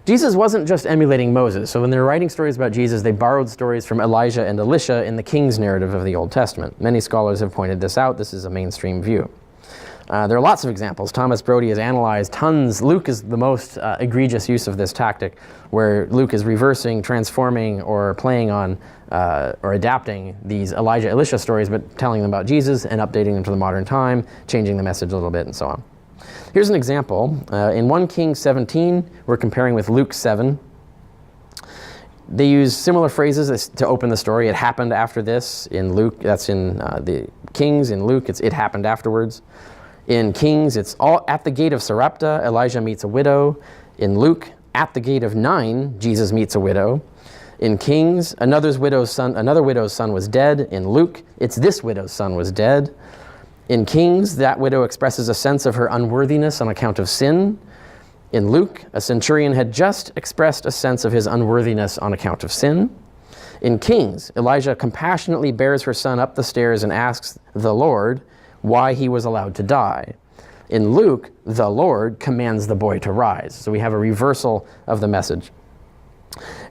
Jesus wasn't just emulating Moses. So when they're writing stories about Jesus, they borrowed stories from Elijah and Elisha in the king's narrative of the Old Testament. Many scholars have pointed this out. This is a mainstream view. There are lots of examples. Thomas Brody has analyzed tons. Luke is the most egregious use of this tactic, where Luke is reversing, transforming, or playing on, or adapting these Elijah-Elisha stories, but telling them about Jesus and updating them to the modern time, changing the message a little bit, and so on. Here's an example. In 1 Kings 17, we're comparing with Luke 7. They use similar phrases to open the story. It happened after this. In Luke, that's in the Kings. In Luke, it happened afterwards. In Kings, it's all at the gate of Sarepta, Elijah meets a widow. In Luke, at the gate of Nain, Jesus meets a widow. In Kings, another widow's son was dead. In Luke, it's this widow's son was dead. In Kings, that widow expresses a sense of her unworthiness on account of sin. In Luke, a centurion had just expressed a sense of his unworthiness on account of sin. In Kings, Elijah compassionately bears her son up the stairs and asks the Lord why he was allowed to die. In Luke, the Lord commands the boy to rise. So we have a reversal of the message.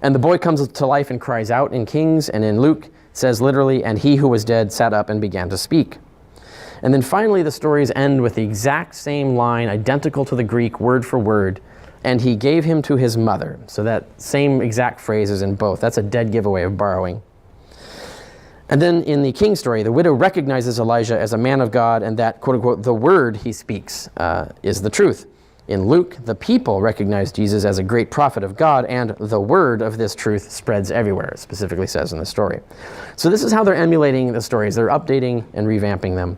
And the boy comes to life and cries out in Kings, and in Luke, it says literally, and he who was dead sat up and began to speak. And then finally, the stories end with the exact same line, identical to the Greek, word for word, and he gave him to his mother. So that same exact phrase is in both. That's a dead giveaway of borrowing. And then in the king story, the widow recognizes Elijah as a man of God, and that, quote unquote, the word he speaks is the truth. In Luke, the people recognize Jesus as a great prophet of God, and the word of this truth spreads everywhere, it specifically says in the story. So this is how they're emulating the stories. They're updating and revamping them.